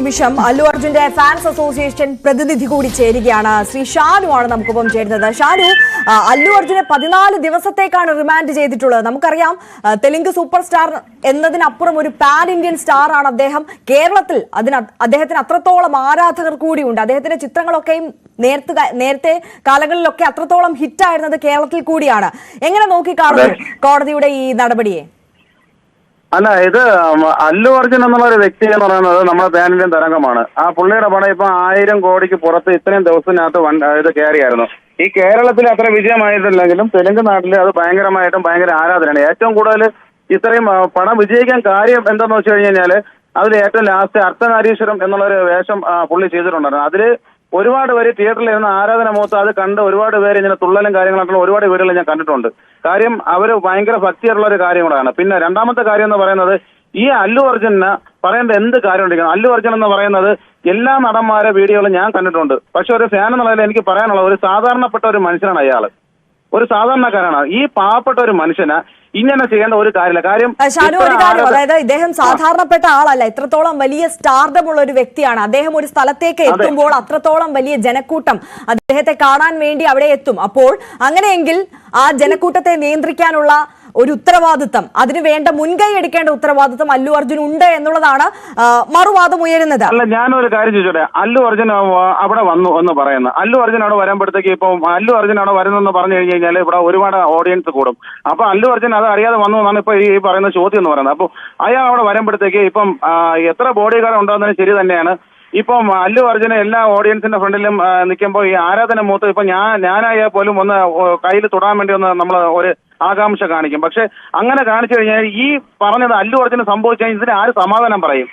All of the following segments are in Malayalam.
നിമിഷം അല്ലു അർജുന്റെ ഫാൻസ് അസോസിയേഷൻ പ്രതിനിധി കൂടി ചേരുകയാണ്. ശ്രീ ഷാനു ആണ് നമുക്കൊപ്പം ചേരുന്നത്. ഷാനു, അല്ലു അർജുനെ 14 ദിവസത്തേക്കാണ് റിമാൻഡ് ചെയ്തിട്ടുള്ളത്. നമുക്കറിയാം, തെലുങ്ക് സൂപ്പർ സ്റ്റാർ എന്നതിനപ്പുറം ഒരു പാൻ ഇന്ത്യൻ സ്റ്റാർ ആണ് അദ്ദേഹം. കേരളത്തിൽ അദ്ദേഹത്തിന് അത്രത്തോളം ആരാധകർ കൂടിയുണ്ട്. അദ്ദേഹത്തിന്റെ ചിത്രങ്ങളൊക്കെയും നേരത്തെ കാലങ്ങളിലൊക്കെ അത്രത്തോളം ഹിറ്റായിരുന്നത് കേരളത്തിൽ കൂടിയാണ്. എങ്ങനെ നോക്കിക്കാണുന്നു കോടതിയുടെ ഈ നടപടിയെ? അല്ല, ഇത് അല്ലു അർജുൻ എന്നുള്ള ഒരു വ്യക്തി എന്ന് പറയുന്നത് നമ്മുടെ പാൻ ഇന്ത്യൻ തരംഗമാണ്. ആ പുള്ളിയുടെ പടം ഇപ്പൊ 1000 കോടിക്ക് പുറത്ത് ഇത്രയും ദിവസത്തിനകത്ത് ഇത് കയറിയായിരുന്നു. ഈ കേരളത്തിൽ അത്ര വിജയമായിട്ടില്ലെങ്കിലും തെലുങ്ക് നാട്ടിൽ അത് ഭയങ്കര ആരാധനയാണ്. ഏറ്റവും കൂടുതൽ ഇത്രയും പടം വിജയിക്കാൻ കാര്യം എന്താന്ന് വെച്ച് കഴിഞ്ഞാൽ അതിൽ ഏറ്റവും ലാസ്റ്റ് അർത്ഥനാരീശ്വരം എന്നുള്ളൊരു വേഷം പുള്ളി ചെയ്തിട്ടുണ്ടായിരുന്നു. അതില് ഒരുപാട് പേര് തിയേറ്ററിൽ ഇരുന്ന ആരാധന മുഖത്ത് അത് കണ്ട് ഒരുപാട് പേര് ഇങ്ങനെ തുള്ളലും കാര്യങ്ങളൊക്കെ ഒരുപാട് വീടുകളിൽ ഞാൻ കണ്ടിട്ടുണ്ട്. കാര്യം അവര് ഭയങ്കര ഭക്തിയായിട്ടുള്ള ഒരു കാര്യം കൂടെയാണ്. പിന്നെ രണ്ടാമത്തെ കാര്യം എന്ന് പറയുന്നത്, ഈ അല്ലു അർജുന് പറയേണ്ട എന്ത് കാര്യം ഉണ്ടെങ്കിലും അല്ലു അർജുൻ എന്ന് പറയുന്നത് എല്ലാ നടന്മാരെ വീഡിയോകളും ഞാൻ കണ്ടിട്ടുണ്ട്. പക്ഷെ ഒരു ഫാൻ എന്നുള്ളതിൽ എനിക്ക് പറയാനുള്ള ഒരു സാധാരണപ്പെട്ട ഒരു മനുഷ്യനാണ് അയാള്. ഒരു സാധാരണക്കാരാണ്. ഈ പാവപ്പെട്ട ഒരു മനുഷ്യന് ഇങ്ങനെ ചെയ്യേണ്ട ഒരു കാര്യമില്ല. കാര്യം അതായത് ഇദ്ദേഹം സാധാരണപ്പെട്ട ആളല്ല, എത്രത്തോളം വലിയ സ്റ്റാർഡം ഉള്ള ഒരു വ്യക്തിയാണ്. അദ്ദേഹം ഒരു സ്ഥലത്തേക്ക് എത്തുമ്പോൾ അത്രത്തോളം വലിയ ജനക്കൂട്ടം അദ്ദേഹത്തെ കാണാൻ വേണ്ടി അവിടെ എത്തും. അപ്പോൾ അങ്ങനെയെങ്കിൽ ആ ജനക്കൂട്ടത്തെ നിയന്ത്രിക്കാനുള്ള ഒരു ഉത്തരവാദിത്തം, അതിന് വേണ്ട മുൻകൈ എടുക്കേണ്ട ഉത്തരവാദിത്തം അല്ലു അർജുൻ ഉണ്ട് എന്നുള്ളതാണ് മറുവാദം ഉയരുന്നത്. അല്ല, ഞാനൊരു കാര്യം ചോദിച്ചോട്ടെ, അല്ലു അർജുൻ അവിടെ വന്നു എന്ന് പറയുന്നത്, അല്ലു അർജുൻ അവിടെ വരുമ്പോഴത്തേക്ക് ഇപ്പൊ അല്ലു അർജുൻ അവിടെ വരുന്നെന്ന് പറഞ്ഞു കഴിഞ്ഞാൽ ഇവിടെ ഒരുപാട് ഓഡിയൻസ് കൂടും. അപ്പൊ അല്ലു അർജുൻ അത് അറിയാതെ വന്നു എന്നാണ് ഇപ്പൊ ഈ പറയുന്ന ചോദ്യം എന്ന് പറയുന്നത്. അപ്പൊ അയാൾ അവിടെ വരുമ്പോഴത്തേക്ക് ഇപ്പം എത്ര ബോഡി ഗാർഡ് ഉണ്ടാകുന്നതിന് ശരി തന്നെയാണ്. ഇപ്പം അല്ലു അർജുന എല്ലാ ഓഡിയൻസിന്റെ ഫ്രണ്ടിലും നിൽക്കുമ്പോൾ ഈ ആരാധന മൂത്ത് ഇപ്പൊ ഞാനായാൽ പോലും ഒന്ന് കയ്യിൽ തൊടാൻ വേണ്ടി ഒന്ന് നമ്മൾ ഒരു ആകാംക്ഷ കാണിക്കും. പക്ഷെ അങ്ങനെ കാണിച്ചു കഴിഞ്ഞാൽ ഈ പറഞ്ഞത് അല്ലു അർജുന് സംഭവിച്ചു കഴിഞ്ഞാൽ ഇതിന് ആര് സമാധാനം പറയും?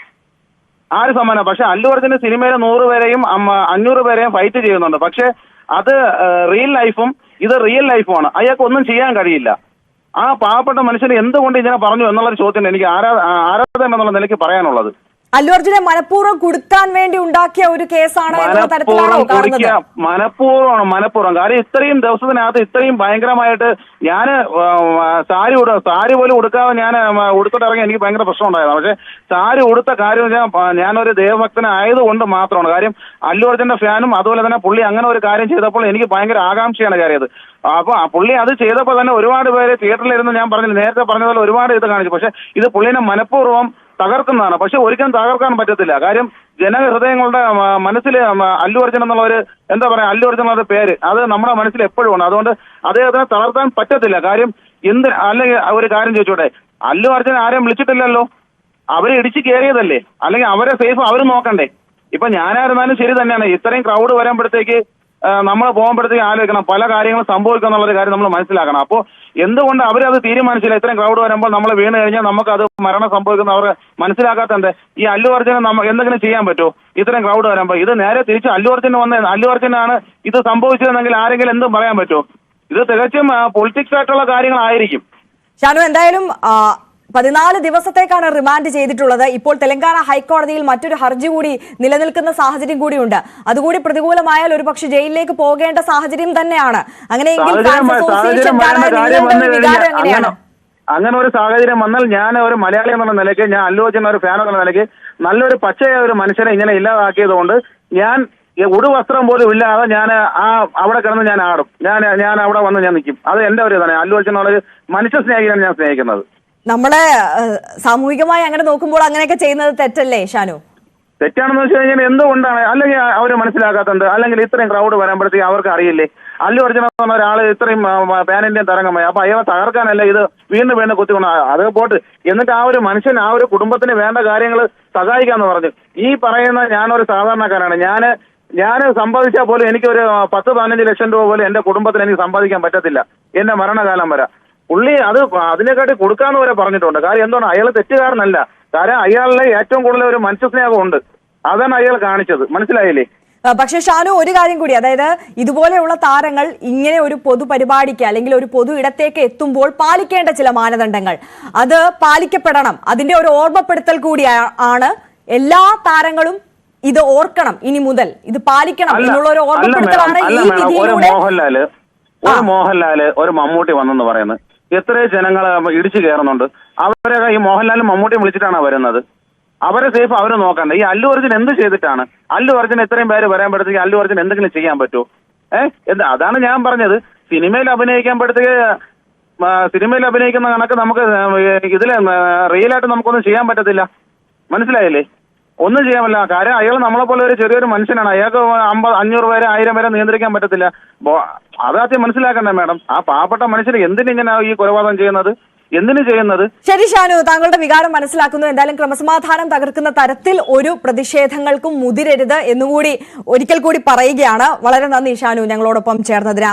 ആര് സമാധാനം? പക്ഷെ അല്ലു അർജുന് സിനിമയിലെ 100 പേരെയും 500 പേരെയും ഫൈറ്റ് ചെയ്യുന്നുണ്ട്. പക്ഷെ അത് റിയൽ ലൈഫും ഇത് റിയൽ ലൈഫുമാണ്. അയാൾക്ക് ഒന്നും ചെയ്യാൻ കഴിയില്ല. ആ പാവപ്പെട്ട മനുഷ്യന് എന്തുകൊണ്ട് ഇങ്ങനെ പറഞ്ഞു എന്നുള്ളൊരു ചോദ്യം എനിക്ക് ആരാധന എന്നുള്ള നിലയ്ക്ക് പറയാനുള്ളത്. അല്ലു അർജുനെ മനഃപൂർവ്വം കൊടുക്കാൻ വേണ്ടി ഉണ്ടാക്കിയ ഒരു കേസാണ് എന്നുള്ള തരത്തിലാണോ കാണുന്നത്? മനഃപൂർവ്വം. കാര്യം ഇത്രയും ദിവസത്തിനകത്ത് ഇത്രയും ഭയങ്കരമായിട്ട് ഞാന് സാരി പോലും ഉടുക്കാതെ ഞാൻ ഉടുത്തിട്ട് ഇറങ്ങി എനിക്ക് ഭയങ്കര പ്രശ്നം ഉണ്ടായിരുന്നു. പക്ഷെ സാരി ഉടുത്ത കാര്യം ഞാനൊരു ദേവഭക്തനായതുകൊണ്ട് മാത്രമാണ്. കാര്യം അല്ലു അർജുന്റെ ഫാനും അതുപോലെ തന്നെ പുള്ളി അങ്ങനെ ഒരു കാര്യം ചെയ്തപ്പോൾ എനിക്ക് ഭയങ്കര ആകാംക്ഷയാണ് കയറിയത്. അപ്പൊ പുള്ളി അത് ചെയ്തപ്പോൾ തന്നെ ഒരുപാട് പേര് തിയേറ്ററിലിരുന്ന് ഞാൻ പറഞ്ഞില്ല, നേരത്തെ പറഞ്ഞതുപോലെ ഒരുപാട് ഇത് കാണിച്ചു. പക്ഷെ ഇത് പുള്ളിനെ മനഃപൂർവ്വം തകർക്കുന്നതാണ്. പക്ഷെ ഒരിക്കലും തകർക്കാൻ പറ്റത്തില്ല. കാര്യം ജനഹൃദയങ്ങളുടെ മനസ്സിൽ അല്ലു അർജുൻ എന്നുള്ള ഒരു എന്താ പറയാ, അല്ലു അർജുൻ എന്നുള്ള പേര് അത് നമ്മുടെ മനസ്സിൽ എപ്പോഴും ഉണ്ട്. അതുകൊണ്ട് അദ്ദേഹത്തിനെ തകർക്കാൻ പറ്റത്തില്ല. കാര്യം അല്ലെങ്കിൽ ഒരു കാര്യം ചോദിച്ചോട്ടെ, അല്ലു അർജുൻ ആരെയും വിളിച്ചിട്ടില്ലല്ലോ, അവരെ ഇടിച്ചു കയറിയതല്ലേ, അല്ലെങ്കിൽ അവരെ സേഫ് അവർ നോക്കണ്ടേ? ഇപ്പൊ ഞാനായിരുന്നാലും ശരി തന്നെയാണ്. ഇത്രയും ക്രൗഡ് വരുമ്പോഴത്തേക്ക് നമ്മൾ പോകുമ്പോഴത്തേക്ക് ആലോചിക്കണം, പല കാര്യങ്ങളും സംഭവിക്കുക എന്നുള്ളൊരു കാര്യം നമ്മൾ മനസ്സിലാക്കണം. അപ്പോൾ എന്തുകൊണ്ട് അവരത് തീരുമാനിച്ചില്ല? ഇത്രയും ക്രൗഡ് വരുമ്പോൾ നമ്മൾ വീണ് കഴിഞ്ഞാൽ നമുക്ക് അത് മരണം സംഭവിക്കുന്ന അവർ മനസ്സിലാക്കാത്തത്. ഈ അല്ലു അർജുന് എന്തെങ്കിലും ചെയ്യാൻ പറ്റുമോ? ഇത്രയും ക്രൗഡ് വരുമ്പോൾ ഇത് നേരെ തിരിച്ച് അല്ലു അർജുനാണ് ഇത് സംഭവിച്ചതെങ്കിൽ ആരെങ്കിലും എന്തും പറയാൻ പറ്റുമോ? ഇത് തികച്ചും പൊളിറ്റിക്സ് ആയിട്ടുള്ള കാര്യങ്ങളായിരിക്കും. ഷാനു, എന്തായാലും 14 ദിവസത്തേക്കാണ് റിമാൻഡ് ചെയ്തിട്ടുള്ളത്. ഇപ്പോൾ തെലങ്കാന ഹൈക്കോടതിയിൽ മറ്റൊരു ഹർജി കൂടി നിലനിൽക്കുന്ന സാഹചര്യം കൂടിയുണ്ട്. അതുകൂടി പ്രതികൂലമായാൽ ഒരുപക്ഷെ ജയിലിലേക്ക് പോകേണ്ട സാഹചര്യം തന്നെയാണ്. അങ്ങനെയെങ്കിൽ അങ്ങനെ ഒരു സാഹചര്യം വന്നാൽ ഞാൻ ഒരു മലയാളി എന്നുള്ള നിലയ്ക്ക്, ഞാൻ അല്ലു അർജുൻ ഒരു ഫാൻ എന്നുള്ള നിലയ്ക്ക് നല്ലൊരു പച്ചയായ ഒരു മനുഷ്യനെ ഇങ്ങനെ ഇല്ലാതാക്കിയത് കൊണ്ട് ഞാൻ ഉടുവസ്ത്രം പോലും ഇല്ലാതെ ഞാൻ അവിടെ കിടന്ന് ഞാൻ ആടും. ഞാൻ അവിടെ വന്ന് ഞാൻ നിൽക്കും. അത് എന്റെ ഒരു ഇതാണ്. അല്ലു അർജുൻ ഒരു മനുഷ്യ സ്നേഹിയാണ് ഞാൻ സ്നേഹിക്കുന്നത്. നമ്മളെ സാമൂഹികമായി അങ്ങനെ നോക്കുമ്പോൾ അങ്ങനെയൊക്കെ ചെയ്യുന്നത് തെറ്റല്ലേ ഷാനു? തെറ്റാണെന്ന് വെച്ച് കഴിഞ്ഞാൽ എന്തുകൊണ്ടാണ്? അല്ലെങ്കിൽ അവർ മനസ്സിലാക്കാത്തത്, അല്ലെങ്കിൽ ഇത്രയും ക്രൗഡ് വരുമ്പോഴത്തേക്ക് അവർക്ക് അറിയില്ലേ? അല്ലു അർജുൻ എന്ന് പറഞ്ഞ ഒരാൾ ഇത്രയും പാൻ ഇന്ത്യൻ തരംഗമായി, അപ്പൊ അയാളെ തകർക്കാനല്ല ഇത് വീണ്ടും കുത്തിക്കൊണ്ട് അത് പോട്ട്. എന്നിട്ട് ആ ഒരു മനുഷ്യൻ ആ ഒരു കുടുംബത്തിന് വേണ്ട കാര്യങ്ങൾ സഹായിക്കാന്ന് പറഞ്ഞു. ഈ പറയുന്ന ഞാനൊരു സാധാരണക്കാരാണ്. ഞാൻ സമ്പാദിച്ചാൽ പോലും എനിക്കൊരു 10-15 ലക്ഷം രൂപ പോലും എന്റെ കുടുംബത്തിന് എനിക്ക് സമ്പാദിക്കാൻ പറ്റത്തില്ല എന്റെ മരണകാലം വരെ. പുള്ളി അതിനെക്കാട്ടി കൊടുക്കാന്ന് വരെ പറഞ്ഞിട്ടുണ്ട്. കാര്യം എന്താണ്? അയാൾ തെറ്റുകാരനല്ല. കാര്യം അയാളിലെ ഏറ്റവും കൂടുതൽ ഒരു മനുഷ്യസ്നേഹം ഉണ്ട്. അതാണ് അയാൾ കാണിച്ചത്. മനസ്സിലായില്ലേ? പക്ഷെ ഷാനു, ഒരു കാര്യം കൂടി, അതായത് ഇതുപോലെയുള്ള താരങ്ങൾ ഇങ്ങനെ ഒരു പൊതുപരിപാടിക്ക് അല്ലെങ്കിൽ ഒരു പൊതു ഇടത്തേക്ക് എത്തുമ്പോൾ പാലിക്കേണ്ട ചില മാനദണ്ഡങ്ങൾ അത് പാലിക്കപ്പെടണം. അതിന്റെ ഒരു ഓർമ്മപ്പെടുത്തൽ കൂടിയാണ്. എല്ലാ താരങ്ങളും ഇത് ഓർക്കണം, ഇനി മുതൽ ഇത് പാലിക്കണം എന്നുള്ള ഒരു ഓർമ്മപ്പെടുത്തലാണ് ഈ വിധിയിലൂടെ. മോഹൻലാല് ഒരു മമ്മൂട്ടി വന്നെന്ന് പറയുന്നത് എത്രയോ ജനങ്ങൾ ഇടിച്ചു കയറുന്നുണ്ട്. അവരെ ഈ മോഹൻലാലും മമ്മൂട്ടിയും വിളിച്ചിട്ടാണ് വരുന്നത്. അവരെ സേഫ് അവര് നോക്കണ്ട. ഈ അല്ലു അർജുൻ എന്ത് ചെയ്തിട്ടാണ്? അല്ലു അർജുൻ ഇത്രയും പേര് വരാൻ പറ്റത്തേക്ക് അല്ലു അർജുൻ എന്തെങ്കിലും ചെയ്യാൻ പറ്റുമോ? എന്താ? അതാണ് ഞാൻ പറഞ്ഞത്. സിനിമയിൽ അഭിനയിക്കുന്ന കണക്ക് നമുക്ക് ഇതില് റിയലായിട്ട് നമുക്കൊന്നും ചെയ്യാൻ പറ്റത്തില്ല. മനസ്സിലായില്ലേ? ഒന്നും ചെയ്യാമല്ല. കാര്യം അയാൾ നമ്മളെ പോലെ ഒരു ചെറിയൊരു മനുഷ്യനാണ്. അയാൾക്ക് 500 പേരെ 1000 പേരെ നിയന്ത്രിക്കാൻ പറ്റത്തില്ല. അതാദ്യം മനസ്സിലാക്കണ്ടേ മാഡം? ആ പാവപ്പെട്ട മനുഷ്യർ എന്തിനിങ്ങനെ ഈ കൊലപാതകം ചെയ്യുന്നത്? എന്തിനു ചെയ്യുന്നത്? ശരി ഷാനു, താങ്കളുടെ വികാരം മനസ്സിലാക്കുന്നു. എന്തായാലും ക്രമസമാധാനം തകർക്കുന്ന തരത്തിൽ ഒരു പ്രതിഷേധങ്ങൾക്കും മുതിരരുത് എന്നുകൂടി ഒരിക്കൽ കൂടി പറയുകയാണ്. വളരെ നന്ദി ഷാനു ഞങ്ങളോടൊപ്പം ചേർന്നതിന്.